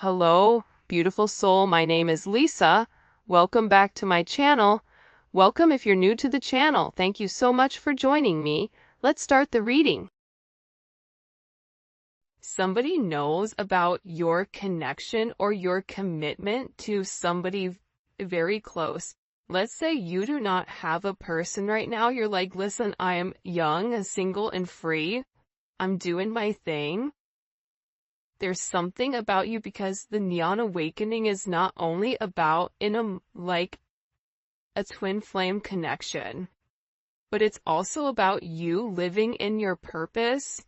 Hello, beautiful soul. My name is Lisa. Welcome back to my channel. Welcome if you're new to the channel. Thank you so much for joining me. Let's start the reading. Somebody knows about your connection or your commitment to somebody very close. Let's say you do not have a person right now. You're like, listen, I am young, single, and free. I'm doing my thing. There's something about you because the neon awakening is not only about a twin flame connection, but it's also about you living in your purpose,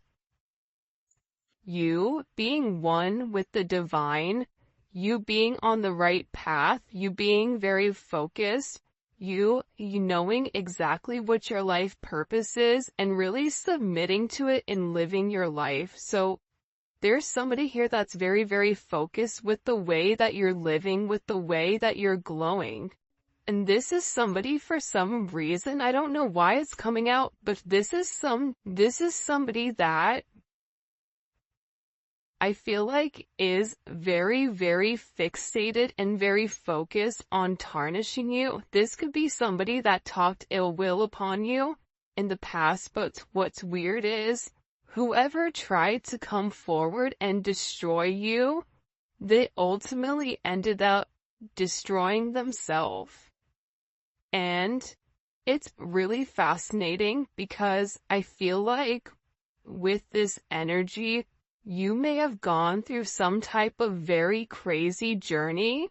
you being one with the divine, you being on the right path, you being very focused, you knowing exactly what your life purpose is and really submitting to it and living your life. So there's somebody here that's very, very focused with the way that you're living, with the way that you're glowing. And this is somebody, for some reason, I don't know why it's coming out, but this is somebody that I feel like is very, very fixated and very focused on tarnishing you. This could be somebody that talked ill will upon you in the past, but what's weird is whoever tried to come forward and destroy you, they ultimately ended up destroying themselves. And it's really fascinating because I feel like with this energy, you may have gone through some type of very crazy journey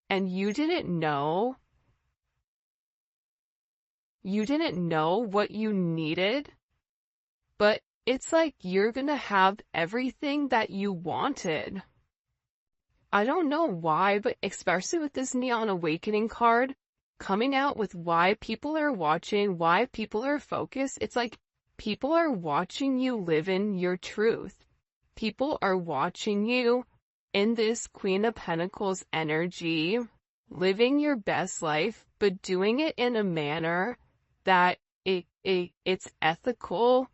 and you didn't know what you needed, but it's like you're gonna have everything that you wanted. I don't know why, but especially with this Neon Awakening card coming out with why people are watching, why people are focused, it's like people are watching you live in your truth. People are watching you in this Queen of Pentacles energy, living your best life, but doing it in a manner that it's ethical,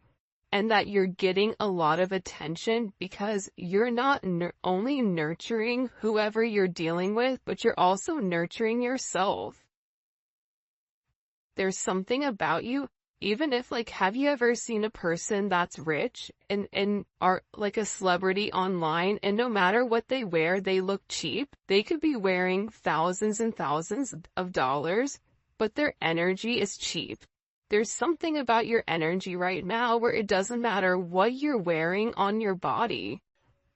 and that you're getting a lot of attention because you're not only nurturing whoever you're dealing with, but you're also nurturing yourself. There's something about you, even if have you ever seen a person that's rich and are like a celebrity online, and no matter what they wear, they look cheap? They could be wearing thousands and thousands of dollars, but their energy is cheap. There's something about your energy right now where it doesn't matter what you're wearing on your body.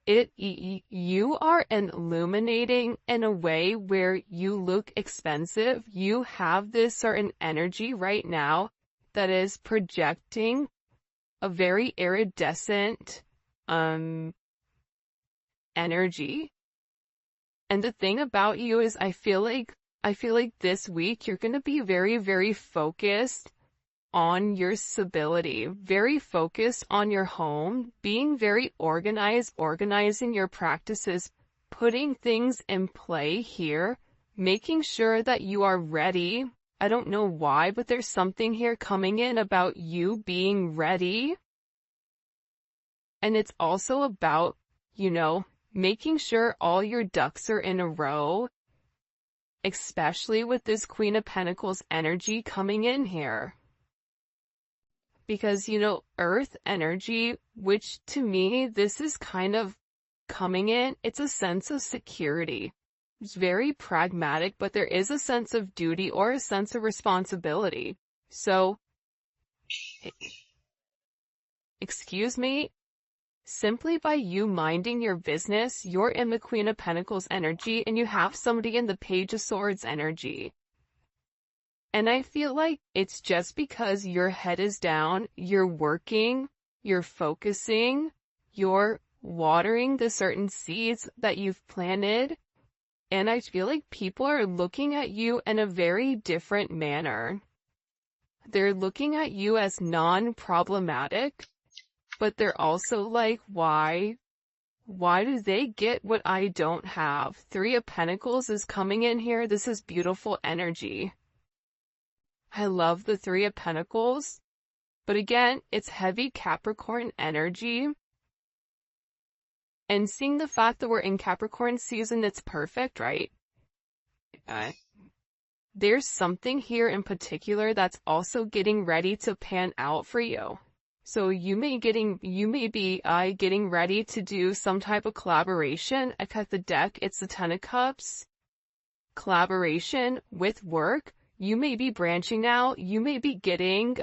You are illuminating in a way where you look expensive. You have this certain energy right now that is projecting a very iridescent energy. And the thing about you is I feel like this week you're going to be very, very focused on your stability, very focused on your home, being very organized, organizing your practices, putting things in play here, making sure that you are ready. I don't know why, but there's something here coming in about you being ready. And it's also about, making sure all your ducks are in a row, especially with this Queen of Pentacles energy coming in here. Because, earth energy, which to me, this is kind of coming in, it's a sense of security. It's very pragmatic, but there is a sense of duty or a sense of responsibility. So, excuse me, simply by you minding your business, you're in the Queen of Pentacles energy and you have somebody in the Page of Swords energy. And I feel like it's just because your head is down, you're working, you're focusing, you're watering the certain seeds that you've planted. And I feel like people are looking at you in a very different manner. They're looking at you as non-problematic, but they're also like, why do they get what I don't have? Three of Pentacles is coming in here. This is beautiful energy. I love the Three of Pentacles, but again, it's heavy Capricorn energy. And seeing the fact that we're in Capricorn season, it's perfect, right? There's something here in particular that's also getting ready to pan out for you. So you may be getting ready to do some type of collaboration. I cut the deck, it's the Ten of Cups. Collaboration with work. You may be branching out. You may be getting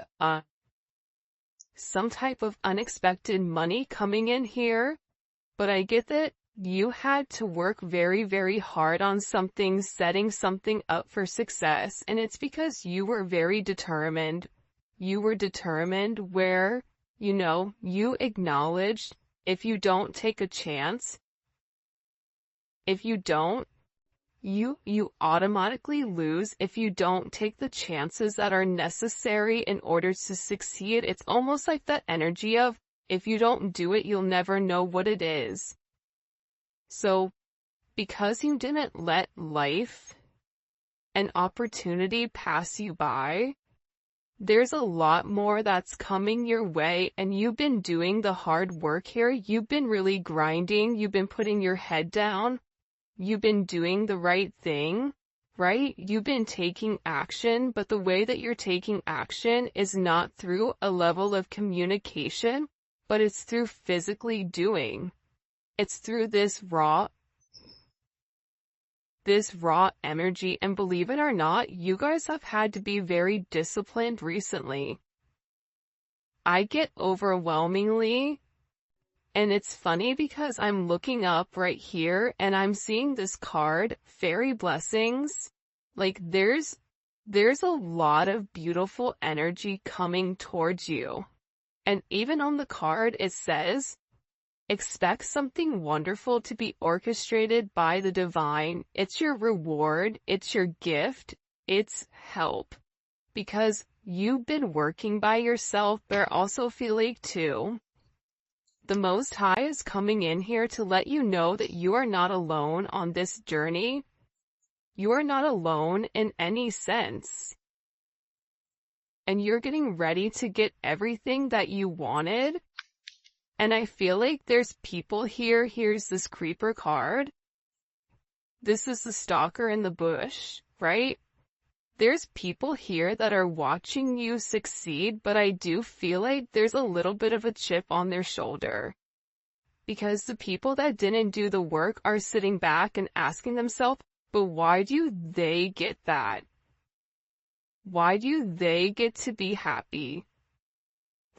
some type of unexpected money coming in here. But I get that you had to work very, very hard on something, setting something up for success. And it's because you were very determined. You were determined where, you acknowledged if you don't take a chance, if you don't, you automatically lose if you don't take the chances that are necessary in order to succeed. It's almost like that energy of, if you don't do it, you'll never know what it is. So, because you didn't let life and opportunity pass you by, there's a lot more that's coming your way, and you've been doing the hard work here. You've been really grinding. You've been putting your head down. You've been doing the right thing, right? You've been taking action, but the way that you're taking action is not through a level of communication, but it's through physically doing. It's through this raw energy. And believe it or not, you guys have had to be very disciplined recently. I get overwhelmingly, and it's funny because I'm looking up right here and I'm seeing this card, Fairy Blessings. Like there's a lot of beautiful energy coming towards you. And even on the card it says, expect something wonderful to be orchestrated by the divine. It's your reward, it's your gift, it's help. Because you've been working by yourself, but I also feel like too, the Most High is coming in here to let you know that you are not alone on this journey. You are not alone in any sense. And you're getting ready to get everything that you wanted. And I feel like there's people here. Here's this creeper card. This is the stalker in the bush, right? There's people here that are watching you succeed, but I do feel like there's a little bit of a chip on their shoulder. Because the people that didn't do the work are sitting back and asking themselves, but why do they get that? Why do they get to be happy?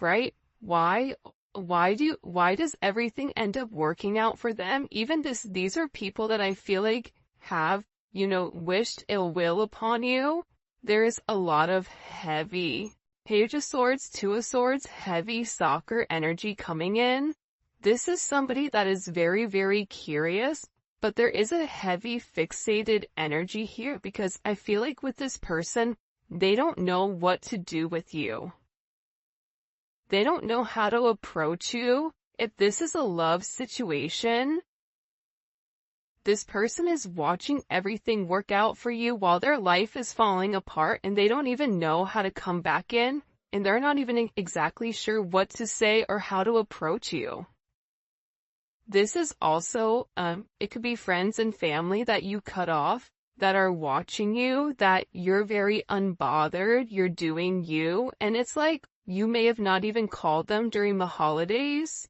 Right? Why does everything end up working out for them? Even these are people that I feel like have, wished ill will upon you. There's a lot of heavy Page of Swords, Two of Swords, heavy soccer energy coming in. This is somebody that is very, very curious, but there is a heavy fixated energy here because I feel like with this person, they don't know what to do with you. They don't know how to approach you. If this is a love situation, this person is watching everything work out for you while their life is falling apart and they don't even know how to come back in, and they're not even exactly sure what to say or how to approach you. This is also, it could be friends and family that you cut off that are watching you, that you're very unbothered, you're doing you, and it's like you may have not even called them during the holidays.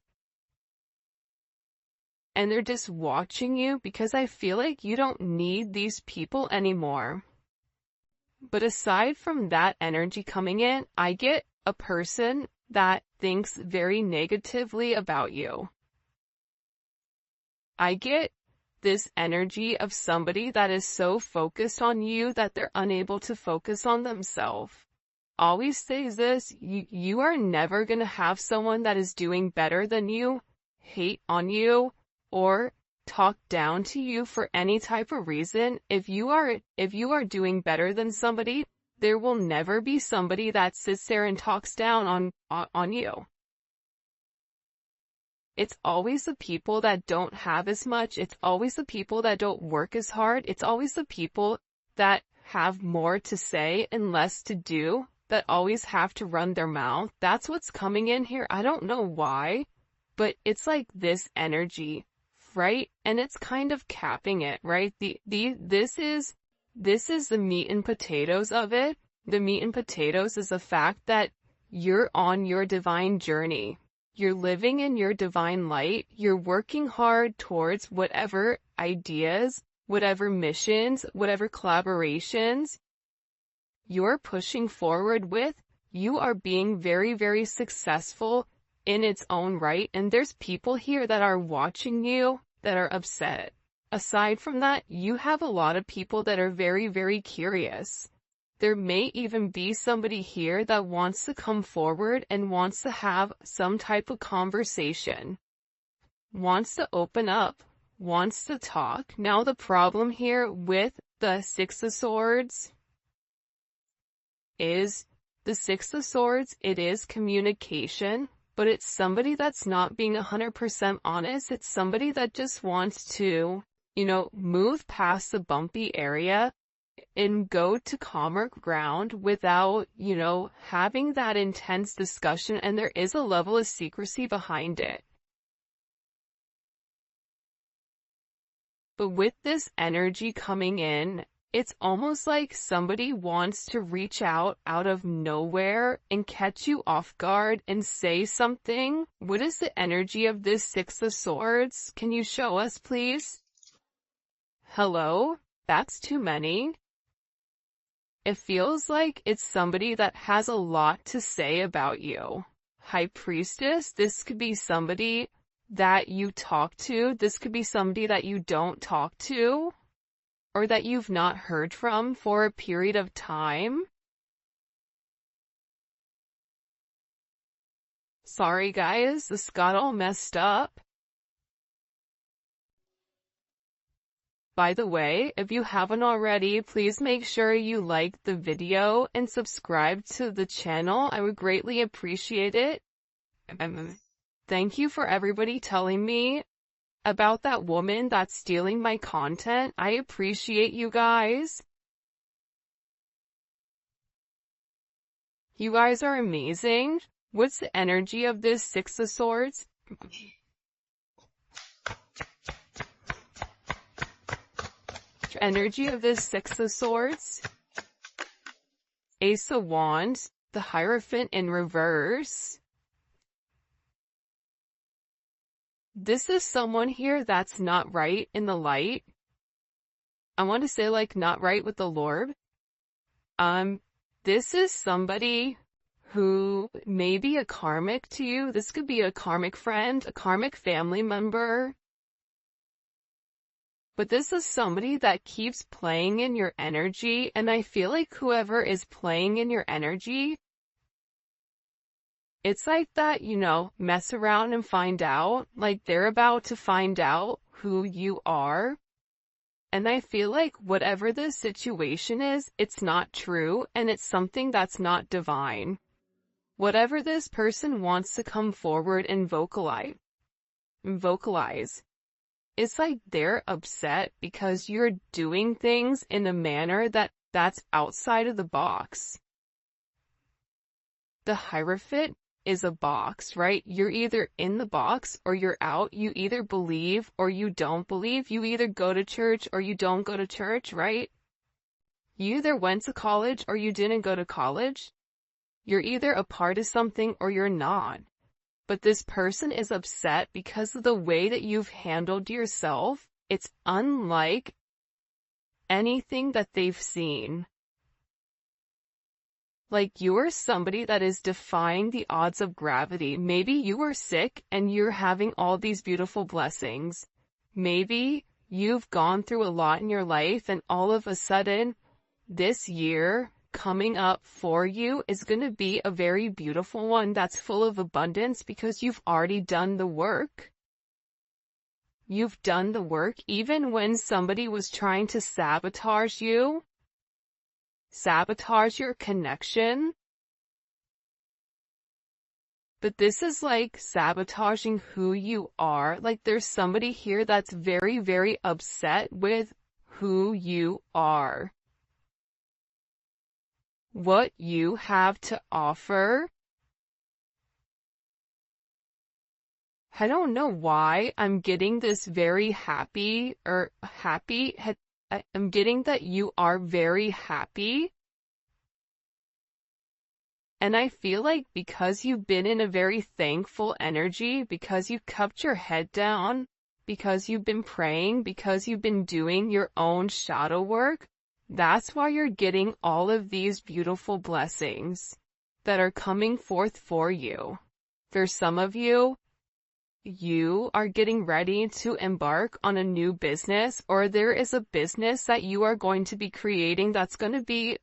And they're just watching you because I feel like you don't need these people anymore. But aside from that energy coming in, I get a person that thinks very negatively about you. I get this energy of somebody that is so focused on you that they're unable to focus on themselves. Always says this, you are never going to have someone that is doing better than you, hate on you, or talk down to you for any type of reason. If you are doing better than somebody, there will never be somebody that sits there and talks down on you. It's always the people that don't have as much. It's always the people that don't work as hard. It's always the people that have more to say and less to do, that always have to run their mouth. That's what's coming in here. I don't know why, but it's like this energy right? And it's kind of capping it, right? This is the meat and potatoes of it. The meat and potatoes is the fact that you're on your divine journey. You're living in your divine light. You're working hard towards whatever ideas, whatever missions, whatever collaborations you're pushing forward with. You are being very, very successful in its own right. And there's people here that are watching you that are upset. Aside from that, you have a lot of people that are very, very curious. There may even be somebody here that wants to come forward and wants to have some type of conversation, wants to open up, wants to talk. Now the problem here with the Six of Swords is it is communication, but it's somebody that's not being 100% honest. It's somebody that just wants to, move past the bumpy area and go to calmer ground without, having that intense discussion, and there is a level of secrecy behind it. But with this energy coming in, it's almost like somebody wants to reach out of nowhere and catch you off guard and say something. What is the energy of this Six of Swords? Can you show us, please? Hello? That's too many. It feels like it's somebody that has a lot to say about you. High Priestess, this could be somebody that you talk to. This could be somebody that you don't talk to, or that you've not heard from for a period of time. Sorry guys, this got all messed up. By the way, if you haven't already, please make sure you like the video and subscribe to the channel. I would greatly appreciate it. Thank you for everybody telling me about that woman that's stealing my content. I appreciate you guys. You guys are amazing. What's the energy of this Six of Swords? Energy of this Six of Swords. Ace of Wands, the Hierophant in reverse. This is someone here that's not right in the light. I want to say like not right with the Lord. This is somebody who may be a karmic to you. This could be a karmic friend, a karmic family member. But this is somebody that keeps playing in your energy, and I feel like whoever is playing in your energy, it's like that, mess around and find out, like they're about to find out who you are. And I feel like whatever the situation is, it's not true, and it's something that's not divine. Whatever this person wants to come forward and vocalize, it's like they're upset because you're doing things in a manner that's outside of the box. The Hierophant is a box, right? You're either in the box or you're out. You either believe or you don't believe. You either go to church or you don't go to church, right? You either went to college or you didn't go to college. You're either a part of something or you're not. But this person is upset because of the way that you've handled yourself. It's unlike anything that they've seen. Like you're somebody that is defying the odds of gravity. Maybe you were sick and you're having all these beautiful blessings. Maybe you've gone through a lot in your life and all of a sudden this year coming up for you is going to be a very beautiful one that's full of abundance because you've already done the work. You've done the work even when somebody was trying to sabotage you, sabotage your connection. But this is like sabotaging who you are. Like there's somebody here that's very, very upset with who you are. What you have to offer. I don't know why I'm getting this very happy, I'm getting that you are very happy. And I feel like because you've been in a very thankful energy, because you kept your head down, because you've been praying, because you've been doing your own shadow work, that's why you're getting all of these beautiful blessings that are coming forth for you. For some of you, you are getting ready to embark on a new business, or there is a business that you are going to be creating that's going to be,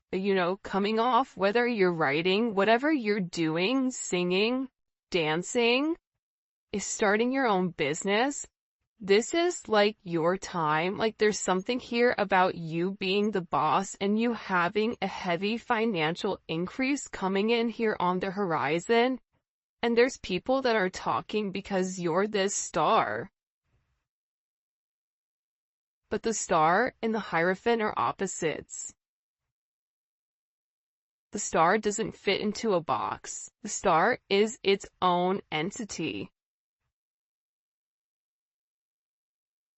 coming off, whether you're writing, whatever you're doing, singing, dancing, is starting your own business. This is like your time. Like there's something here about you being the boss and you having a heavy financial increase coming in here on the horizon. And there's people that are talking because you're this star. But the star and the Hierophant are opposites. The star doesn't fit into a box. The star is its own entity.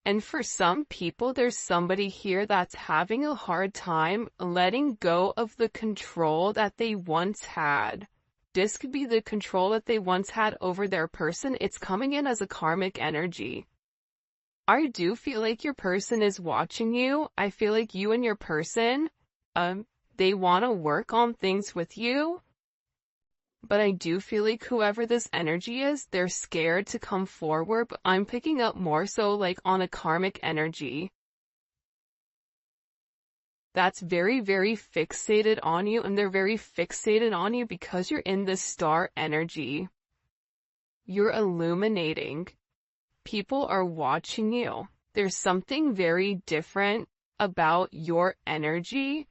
And for some people, there's somebody here that's having a hard time letting go of the control that they once had. This could be the control that they once had over their person. It's coming in as a karmic energy. I do feel like your person is watching you. I feel like you and your person, they want to work on things with you. But I do feel like whoever this energy is, they're scared to come forward. But I'm picking up more so like on a karmic energy that's very, very fixated on you, and they're very fixated on you because you're in this star energy. You're illuminating. People are watching you. There's something very different about your energy,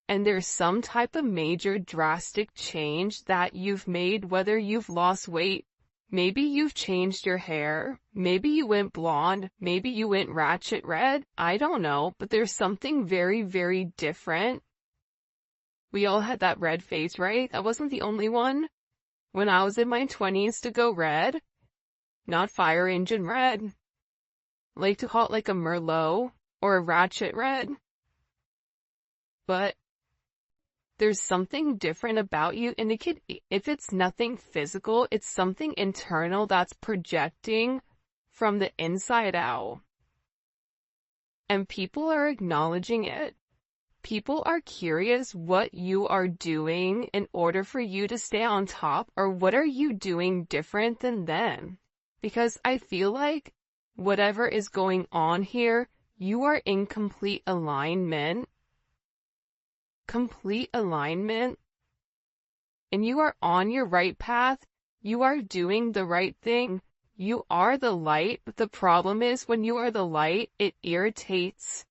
and there's some type of major drastic change that you've made, whether you've lost weight, maybe you've changed your hair, maybe you went blonde, maybe you went ratchet red, I don't know, but there's something very, very different. We all had that red phase, right? I wasn't the only one. When I was in my 20s to go red, not fire engine red. I like to call it like a Merlot or a ratchet red. But there's something different about you, and if it's nothing physical, it's something internal that's projecting from the inside out. And people are acknowledging it. People are curious what you are doing in order for you to stay on top, or what are you doing different than them? Because I feel like whatever is going on here, you are in complete alignment. Complete alignment, and you are on your right path. You are doing the right thing. You are the light, but the problem is when you are the light, it irritates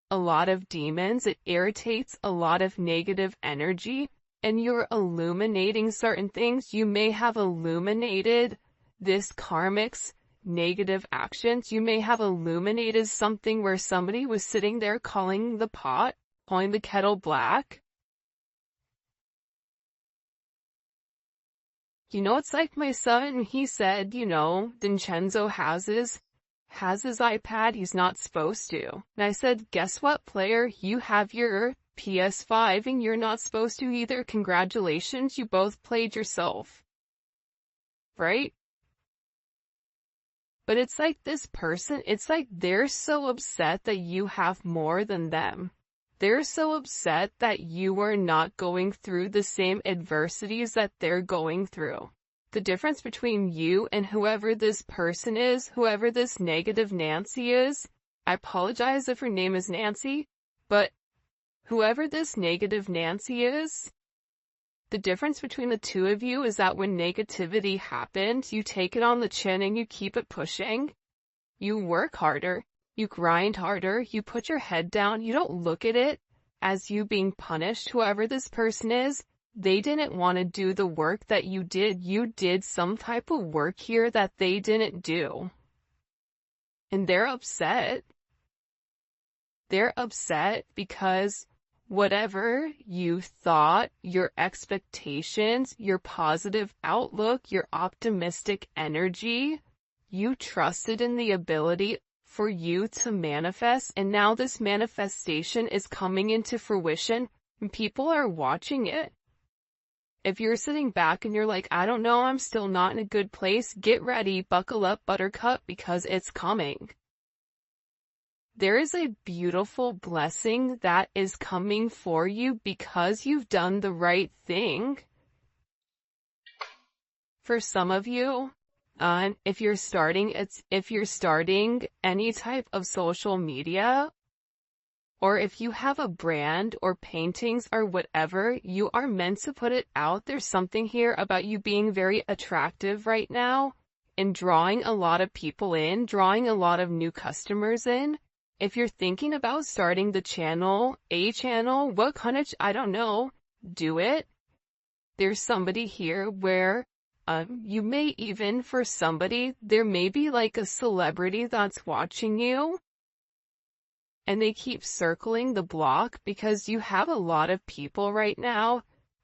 a lot of demons, it irritates a lot of negative energy, and you're illuminating certain things. You may have illuminated this karmic's negative actions. You may have illuminated something where somebody was sitting there calling the kettle black. It's like my son, he said, Vincenzo has his iPad, he's not supposed to. And I said, guess what, player? You have your PS5 and you're not supposed to either. Congratulations, you both played yourself. Right? But it's like this person, it's like they're so upset that you have more than them. They're so upset that you are not going through the same adversities that they're going through. The difference between you and whoever this person is, whoever this negative Nancy is, I apologize if her name is Nancy, but whoever this negative Nancy is, the difference between the two of you is that when negativity happens, you take it on the chin and you keep it pushing. You work harder. You grind harder, you put your head down, you don't look at it as you being punished. Whoever this person is, they didn't want to do the work that you did. You did some type of work here that they didn't do. And they're upset. They're upset because Whatever you thought, your expectations, your positive outlook, your optimistic energy, you trusted in the ability for you to manifest, and now this manifestation is coming into fruition and people are watching it. If you're sitting back and you're like, I don't know, I'm still not in a good place, get ready, buckle up, buttercup, because it's coming. There is a beautiful blessing that is coming for you because you've done the right thing. For some of you, if you're starting any type of social media, or if you have a brand or paintings or whatever, you are meant to put it out. There's something here about you being very attractive right now and drawing a lot of people in, drawing a lot of new customers in. If you're thinking about starting a channel, what kind of, I don't know, do it. There's somebody here where, you may even, for somebody, there may be like a celebrity that's watching you, and they keep circling the block because you have a lot of people right now.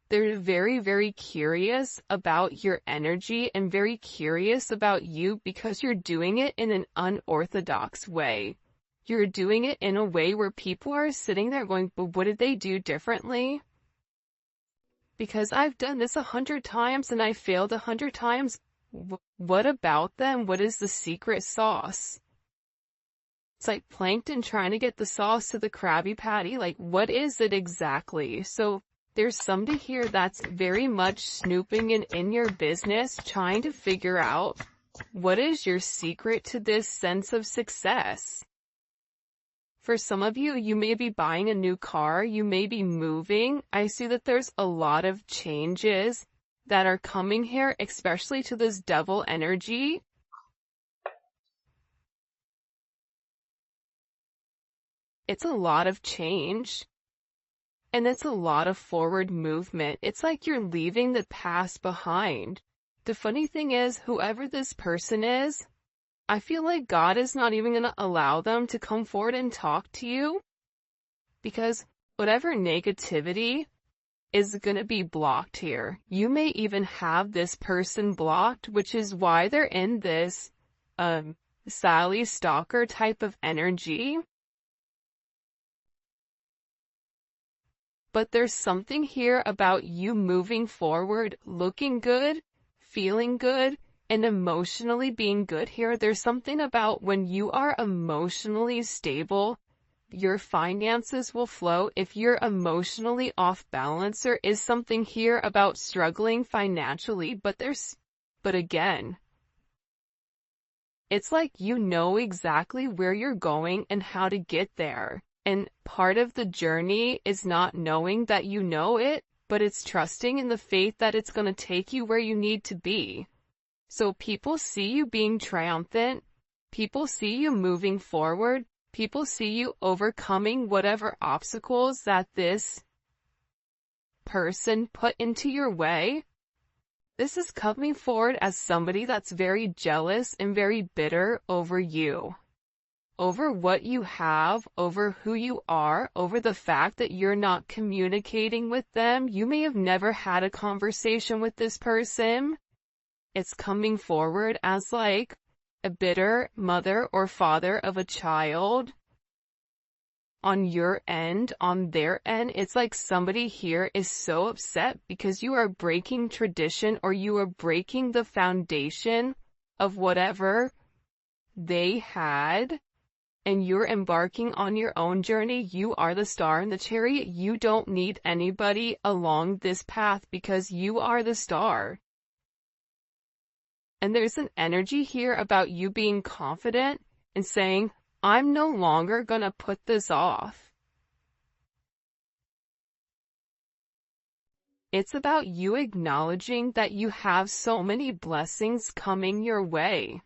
They're very, very curious about your energy and very curious about you because you're doing it in an unorthodox way. You're doing it in a way where people are sitting there going, but what did they do differently? Because I've done this 100 times and I failed 100 times. What about them? What is the secret sauce? It's like plankton trying to get the sauce to the Krabby Patty. Like, what is it exactly? So there's somebody here that's very much snooping in your business, trying to figure out what is your secret to this sense of success. For some of you, you may be buying a new car, you may be moving. I see that there's a lot of changes that are coming here, especially to this devil energy. It's a lot of change, and it's a lot of forward movement. It's like you're leaving the past behind. The funny thing is, whoever this person is, I feel like God is not even going to allow them to come forward and talk to you, because whatever negativity is going to be blocked here. You may even have this person blocked, which is why they're in this Sally Stalker type of energy. But there's something here about you moving forward, looking good, feeling good, and emotionally being good here. There's something about when you are emotionally stable, your finances will flow. If you're emotionally off balance, there is something here about struggling financially, but again, it's like you know exactly where you're going and how to get there. And part of the journey is not knowing that you know it, but it's trusting in the faith that it's going to take you where you need to be. So people see you being triumphant, people see you moving forward, people see you overcoming whatever obstacles that this person put into your way. This is coming forward as somebody that's very jealous and very bitter over you, over what you have, over who you are, over the fact that you're not communicating with them. You may have never had a conversation with this person. It's coming forward as like a bitter mother or father of a child. On your end, on their end, it's like somebody here is so upset because you are breaking tradition, or you are breaking the foundation of whatever they had, and you're embarking on your own journey. You are the star in the chariot. You don't need anybody along this path because you are the star. And there's an energy here about you being confident and saying, I'm no longer gonna put this off. It's about you acknowledging that you have so many blessings coming your way,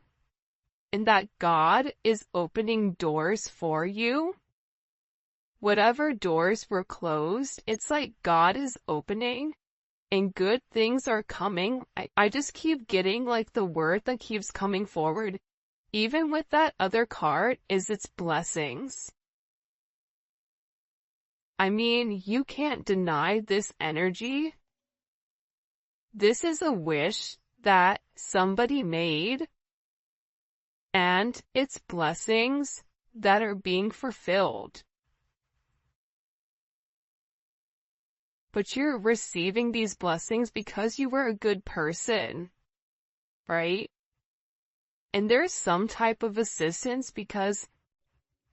and that God is opening doors for you. Whatever doors were closed, it's like God is opening, and good things are coming. I just keep getting like the word that keeps coming forward. Even with that other card, is its blessings. I mean, you can't deny this energy. This is a wish that somebody made, and it's blessings that are being fulfilled. But you're receiving these blessings because you were a good person, right? And there's some type of assistance because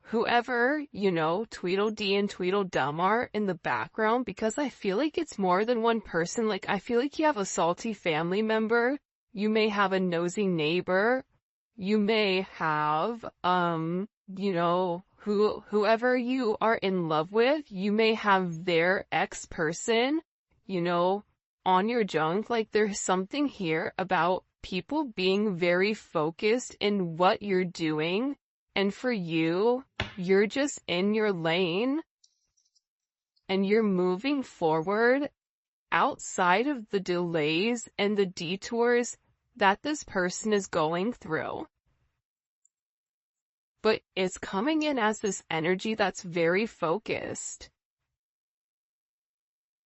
whoever, Tweedledee and Tweedledum are in the background, because I feel like it's more than one person. Like, I feel like you have a salty family member, you may have a nosy neighbor, you may have, whoever you are in love with, you may have their ex-person, on your junk. Like, there's something here about people being very focused in what you're doing. And for you, you're just in your lane and you're moving forward outside of the delays and the detours that this person is going through. But it's coming in as this energy that's very focused.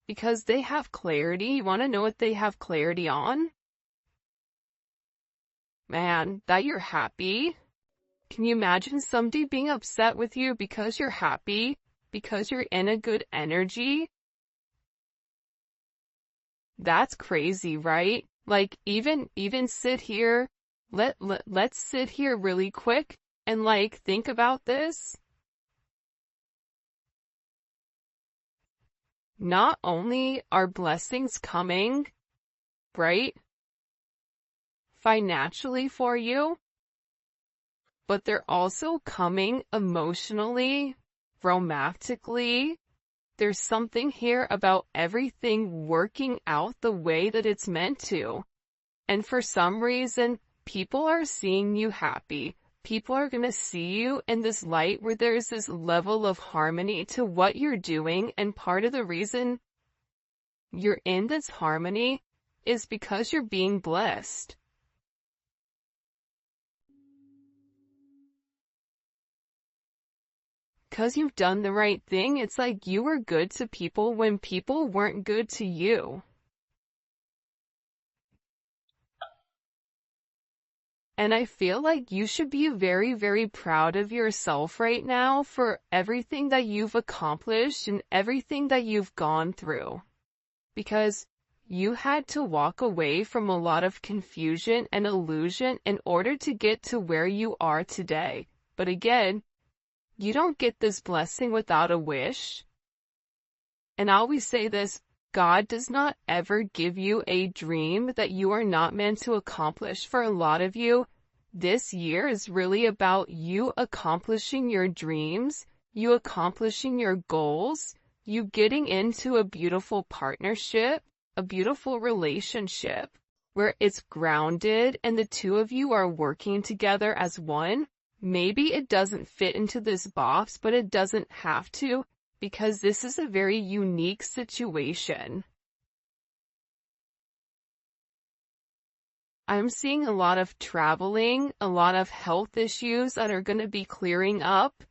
Because they have clarity. You want to know what they have clarity on? Man, that you're happy. Can you imagine somebody being upset with you because you're happy? Because you're in a good energy? That's crazy, right? Like, even sit here, let's sit here really quick and think about this. Not only are blessings coming, right, financially for you, but they're also coming emotionally, romantically. There's something here about everything working out the way that it's meant to. And for some reason, people are seeing you happy. People are going to see you in this light where there's this level of harmony to what you're doing. And part of the reason you're in this harmony is because you're being blessed. Because you've done the right thing. It's like you were good to people when people weren't good to you. And I feel like you should be very, very proud of yourself right now for everything that you've accomplished and everything that you've gone through. Because you had to walk away from a lot of confusion and illusion in order to get to where you are today. But again, you don't get this blessing without a wish. And I always say this, God does not ever give you a dream that you are not meant to accomplish. For a lot of you, this year is really about you accomplishing your dreams, you accomplishing your goals, you getting into a beautiful partnership, a beautiful relationship, where it's grounded and the two of you are working together as one. Maybe it doesn't fit into this box, but it doesn't have to, because this is a very unique situation. I'm seeing a lot of traveling, a lot of health issues that are going to be clearing up.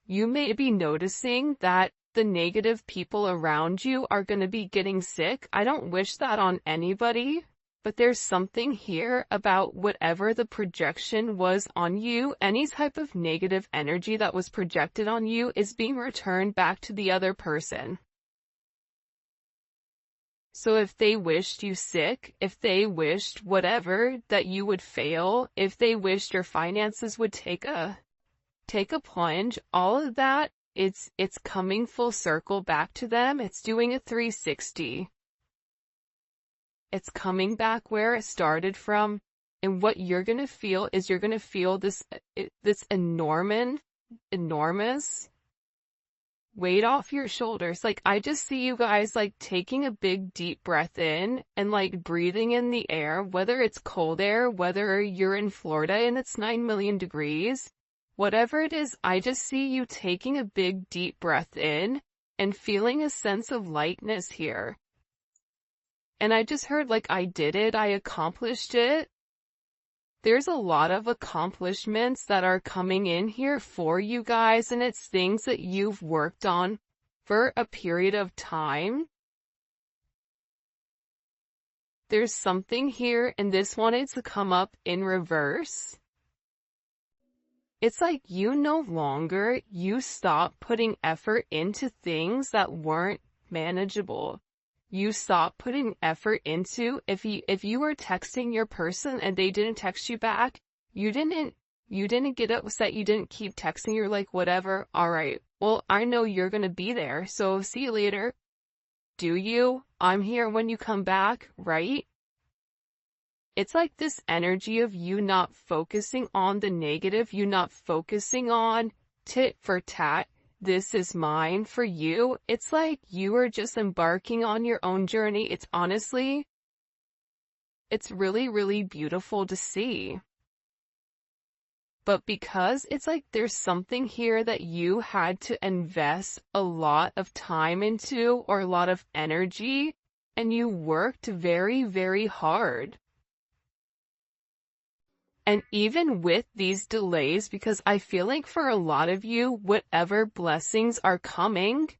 You may be noticing that the negative people around you are going to be getting sick. I don't wish that on anybody. But there's something here about whatever the projection was on you, any type of negative energy that was projected on you is being returned back to the other person. So if they wished you sick, if they wished whatever, that you would fail, if they wished your finances would take a plunge, all of that, it's coming full circle back to them. It's doing a 360. It's coming back where it started from, and what you're going to feel is you're going to feel this enormous weight off your shoulders. Like, I just see you guys taking a big deep breath in and breathing in the air, whether it's cold air, whether you're in Florida and it's 9 million degrees, whatever it is, I just see you taking a big deep breath in and feeling a sense of lightness here. And I just heard I did it, I accomplished it. there's a lot of accomplishments that are coming in here for you guys, and it's things that you've worked on for a period of time. There's something here, and this wanted to come up in reverse. It's like you stop putting effort into things that weren't manageable. You stop putting effort into, if you were texting your person and they didn't text you back, you didn't get upset, you didn't keep texting, you're like, whatever, alright, well, I know you're gonna be there, so see you later. Do you? I'm here when you come back, right? It's like this energy of you not focusing on the negative, you not focusing on tit for tat, this is mine for you. It's like you are just embarking on your own journey. It's honestly, it's really, really beautiful to see. But because it's like there's something here that you had to invest a lot of time into, or a lot of energy, and you worked very, very hard. And even with these delays, because I feel like for a lot of you, whatever blessings are coming,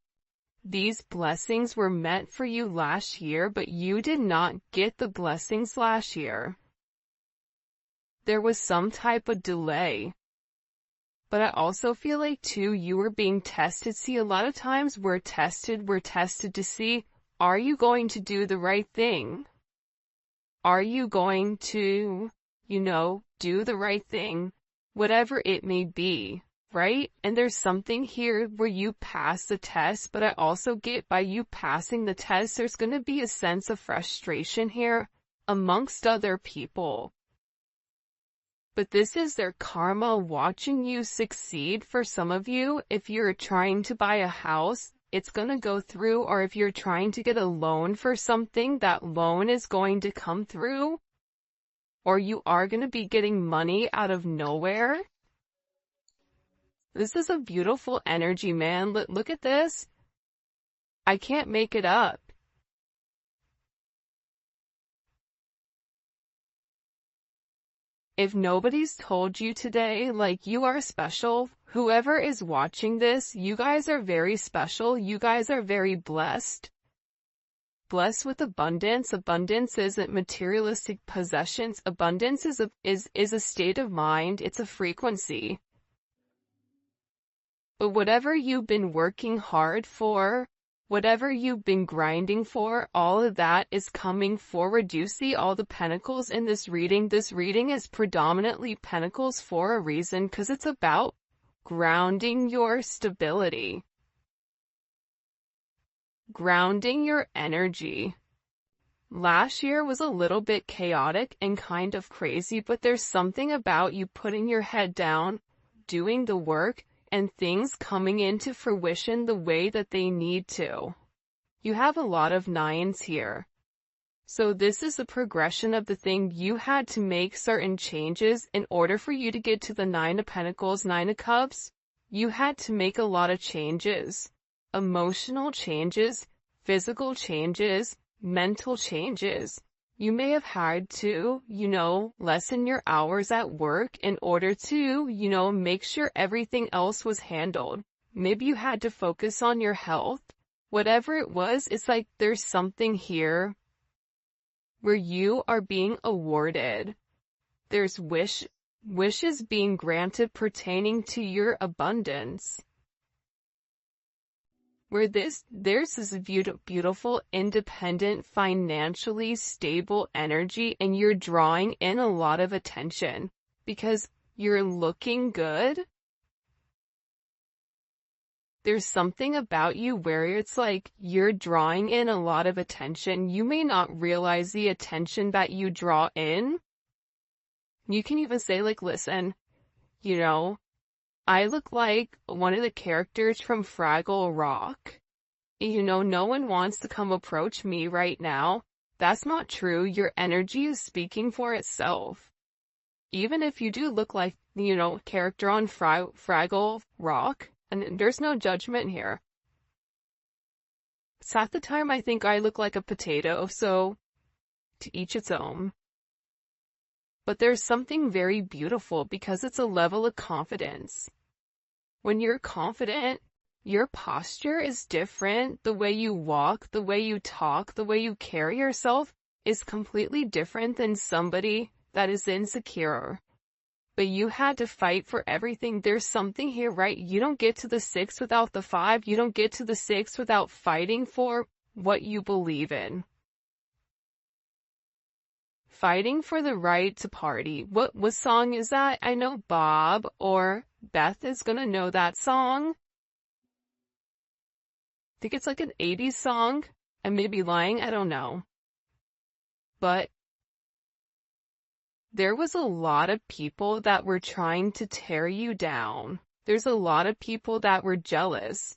these blessings were meant for you last year, but you did not get the blessings last year. There was some type of delay. But I also feel like too, you were being tested. See, a lot of times we're tested to see, are you going to do the right thing? Are you going to, do the right thing, whatever it may be, right? And there's something here where you pass the test, but I also get by you passing the test, there's going to be a sense of frustration here amongst other people. But this is their karma watching you succeed. For some of you, if you're trying to buy a house, it's going to go through, or if you're trying to get a loan for something, that loan is going to come through. Or you are going to be getting money out of nowhere. This is a beautiful energy, man. Look at this. I can't make it up. If nobody's told you today, like, you are special, whoever is watching this, you guys are very special. You guys are very blessed. Blessed with abundance. Abundance isn't materialistic possessions. Abundance is a state of mind. It's a frequency. But whatever you've been working hard for, whatever you've been grinding for, all of that is coming forward. You see all the pentacles in this reading. This reading is predominantly pentacles for a reason, because it's about grounding your stability. Grounding your energy. Last year was a little bit chaotic and kind of crazy, but there's something about you putting your head down, doing the work, and things coming into fruition the way that they need to. You have a lot of nines here. So this is a progression of the thing. You had to make certain changes in order for you to get to the Nine of Pentacles, Nine of Cups. You had to make a lot of changes. Emotional changes, physical changes, mental changes. You may have had to, lessen your hours at work in order to, make sure everything else was handled. Maybe you had to focus on your health. Whatever it was, it's like there's something here where you are being awarded. There's wishes being granted pertaining to your abundance. Where there's this beautiful, independent, financially stable energy, and you're drawing in a lot of attention because you're looking good. There's something about you where it's like you're drawing in a lot of attention. You may not realize the attention that you draw in. You can even say, like, listen, I look like one of the characters from Fraggle Rock. No one wants to come approach me right now. That's not true. Your energy is speaking for itself. Even if you do look like, character on Fraggle Rock, and there's no judgment here. It's half the time I think I look like a potato, so to each its own. But there's something very beautiful because it's a level of confidence. When you're confident, your posture is different. The way you walk, the way you talk, the way you carry yourself is completely different than somebody that is insecure. But you had to fight for everything. There's something here, right? You don't get to the 6 without the 5. You don't get to the 6 without fighting for what you believe in. Fighting for the right to party. What song is that? I know Bob or Beth is gonna know that song. I think it's like an 80s song. I may be lying, I don't know. But there was a lot of people that were trying to tear you down. There's a lot of people that were jealous.